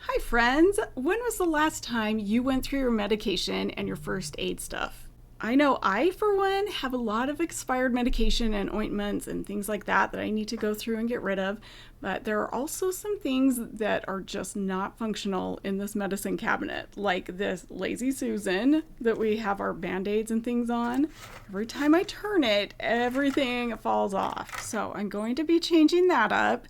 Hi friends! When was the last time you went through your medication and your first aid stuff? I know I, for one, have a lot of expired medication and ointments and things like that I need to go through and get rid of, but there are also some things that are just not functional in this medicine cabinet, like this Lazy Susan that we have our Band-Aids and things on. Every time I turn it, everything falls off, so I'm going to be changing that up.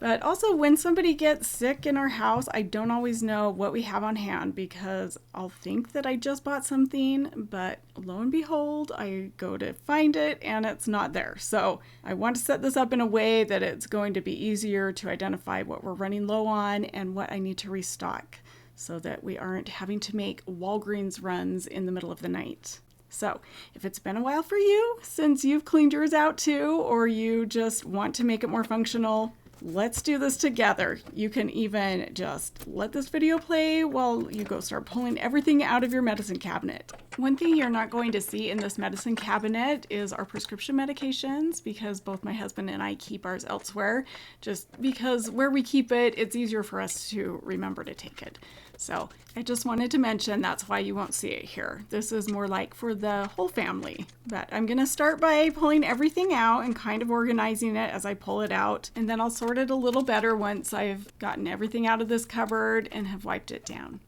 But also, when somebody gets sick in our house, I don't always know what we have on hand because I'll think that I just bought something, but lo and behold, I go to find it and it's not there. So I want to set this up in a way that it's going to be easier to identify what we're running low on and what I need to restock so that we aren't having to make Walgreens runs in the middle of the night. So if it's been a while for you, since you've cleaned yours out too, or you just want to make it more functional, let's do this together. You can even just let this video play while you go start pulling everything out of your medicine cabinet. One thing you're not going to see in this medicine cabinet is our prescription medications because both my husband and I keep ours elsewhere, just because where we keep it, it's easier for us to remember to take it. So I just wanted to mention that's why you won't see it here. This is more like for the whole family. But I'm going to start by pulling everything out and kind of organizing it as I pull it out. And then I'll sort it a little better once I've gotten everything out of this cupboard and have wiped it down.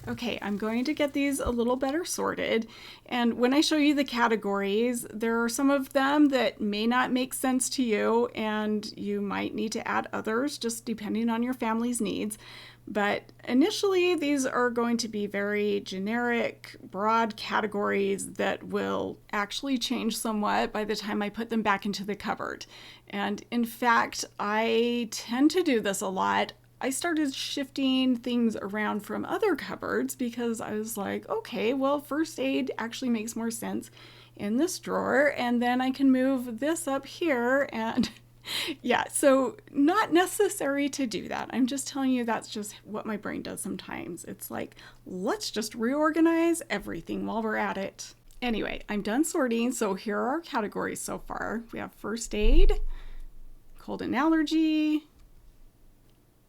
Okay, I'm going to get these a little better sorted, and when I show you the categories, there are some of them that may not make sense to you, and you might need to add others just depending on your family's needs. But initially, these are going to be very generic, broad categories that will actually change somewhat by the time I put them back into the cupboard. And in fact, I tend to do this a lot. I started shifting things around from other cupboards because I was like, okay, well, first aid actually makes more sense in this drawer, and then I can move this up here, and yeah, so not necessary to do that. I'm just telling you that's just what my brain does sometimes. It's like, let's just reorganize everything while we're at it. Anyway, I'm done sorting, so here are our categories so far. We have first aid, cold and allergy,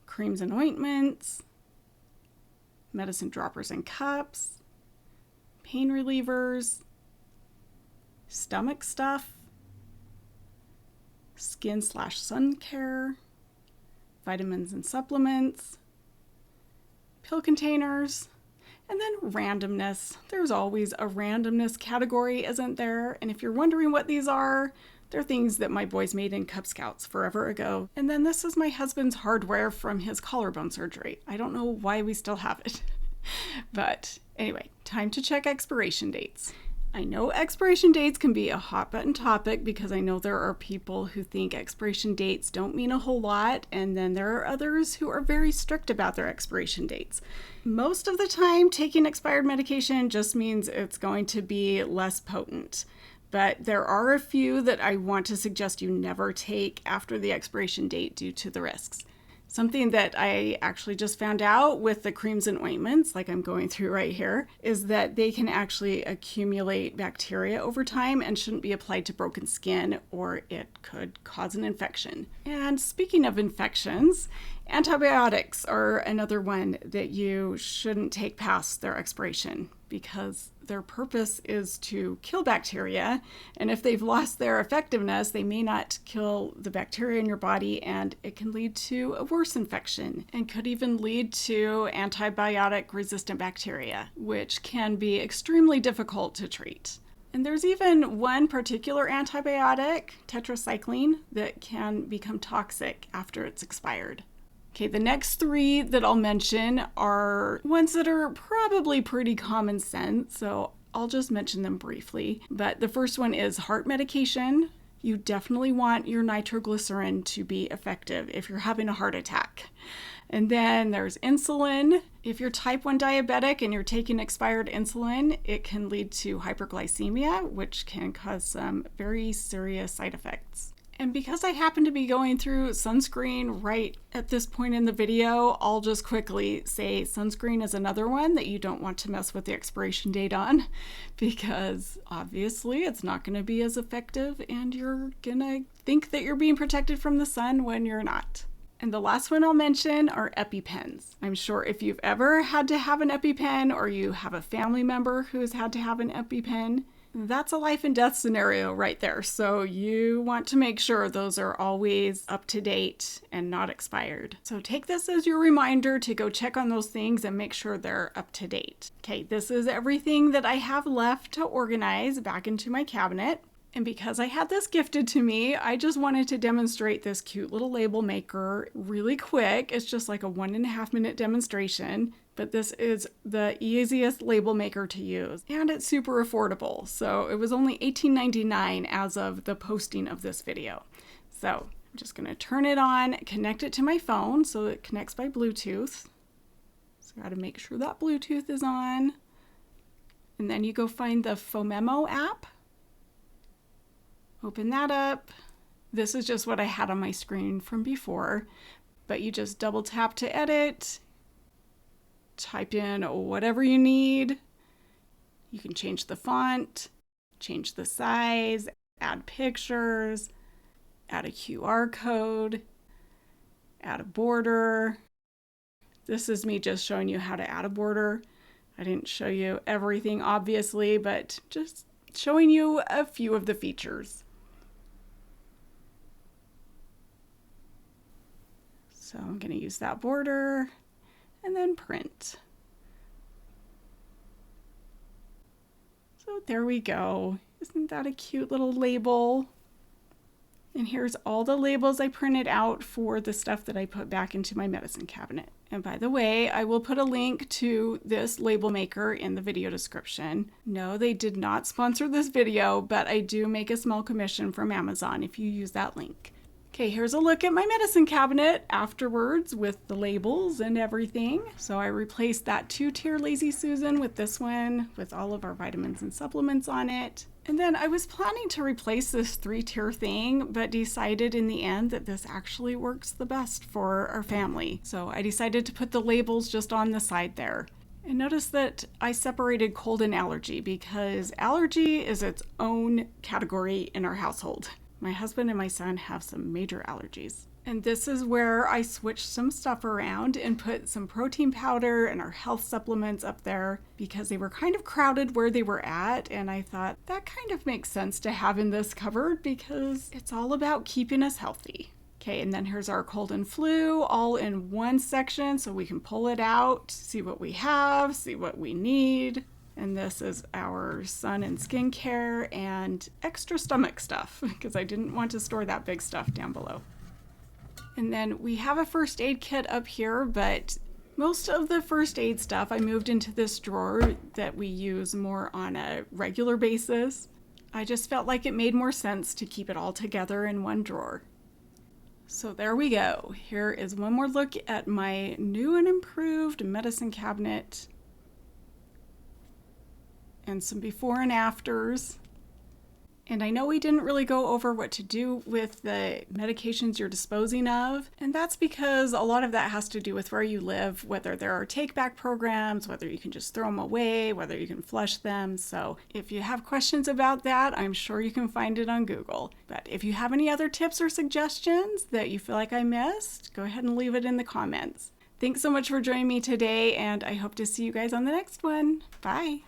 creams and ointments, medicine droppers and cups, pain relievers, stomach stuff, skin/sun care, vitamins and supplements, pill containers, and then randomness. There's always a randomness category, isn't there? And if you're wondering what these are, they're things that my boys made in Cub Scouts forever ago. And then this is my husband's hardware from his collarbone surgery. I don't know why we still have it. But anyway, time to check expiration dates. I know expiration dates can be a hot button topic because I know there are people who think expiration dates don't mean a whole lot, and then there are others who are very strict about their expiration dates. Most of the time, taking expired medication just means it's going to be less potent. But there are a few that I want to suggest you never take after the expiration date due to the risks. Something that I actually just found out with the creams and ointments, like I'm going through right here, is that they can actually accumulate bacteria over time and shouldn't be applied to broken skin, or it could cause an infection. And speaking of infections, antibiotics are another one that you shouldn't take past their expiration because their purpose is to kill bacteria, and if they've lost their effectiveness, they may not kill the bacteria in your body, and it can lead to a worse infection and could even lead to antibiotic-resistant bacteria, which can be extremely difficult to treat. And there's even one particular antibiotic, tetracycline, that can become toxic after it's expired. Okay, the next three that I'll mention are ones that are probably pretty common sense, so I'll just mention them briefly. But the first one is heart medication. You definitely want your nitroglycerin to be effective if you're having a heart attack. And then there's insulin. If you're type 1 diabetic and you're taking expired insulin, it can lead to hyperglycemia, which can cause some very serious side effects. And because I happen to be going through sunscreen right at this point in the video, I'll just quickly say sunscreen is another one that you don't want to mess with the expiration date on, because obviously it's not going to be as effective and you're going to think that you're being protected from the sun when you're not. And the last one I'll mention are EpiPens. I'm sure if you've ever had to have an EpiPen or you have a family member who's had to have an EpiPen, that's a life and death scenario right there. So you want to make sure those are always up to date and not expired. So take this as your reminder to go check on those things and make sure they're up to date. Okay, this is everything that I have left to organize back into my cabinet. And because I had this gifted to me, I just wanted to demonstrate this cute little label maker really quick. It's just like a 1.5 minute demonstration, but this is the easiest label maker to use. And it's super affordable. So it was only $18.99 as of the posting of this video. So I'm just gonna turn it on, connect it to my phone so it connects by Bluetooth. So I gotta make sure that Bluetooth is on. And then you go find the Phomemo app. Open that up. This is just what I had on my screen from before, but you just double tap to edit, type in whatever you need. You can change the font, change the size, add pictures, add a QR code, add a border. This is me just showing you how to add a border. I didn't show you everything, obviously, but just showing you a few of the features. So I'm going to use that border and then print. So there we go. Isn't that a cute little label? And here's all the labels I printed out for the stuff that I put back into my medicine cabinet. And by the way, I will put a link to this label maker in the video description. No, they did not sponsor this video, but I do make a small commission from Amazon if you use that link. Okay, here's a look at my medicine cabinet afterwards with the labels and everything. So I replaced that 2-tier Lazy Susan with this one with all of our vitamins and supplements on it. And then I was planning to replace this 3-tier thing, but decided in the end that this actually works the best for our family. So I decided to put the labels just on the side there. And notice that I separated cold and allergy because allergy is its own category in our household. My husband and my son have some major allergies. And this is where I switched some stuff around and put some protein powder and our health supplements up there because they were kind of crowded where they were at. And I thought that kind of makes sense to have in this cupboard because it's all about keeping us healthy. Okay, and then here's our cold and flu all in one section so we can pull it out, see what we have, see what we need. And this is our sun and skincare and extra stomach stuff because I didn't want to store that big stuff down below. And then we have a first aid kit up here, but most of the first aid stuff I moved into this drawer that we use more on a regular basis. I just felt like it made more sense to keep it all together in one drawer. So there we go. Here is one more look at my new and improved medicine cabinet. And some before and afters. And I know we didn't really go over what to do with the medications you're disposing of. And that's because a lot of that has to do with where you live, whether there are take-back programs, whether you can just throw them away, whether you can flush them. So if you have questions about that, I'm sure you can find it on Google. But if you have any other tips or suggestions that you feel like I missed, go ahead and leave it in the comments. Thanks so much for joining me today, and I hope to see you guys on the next one. Bye.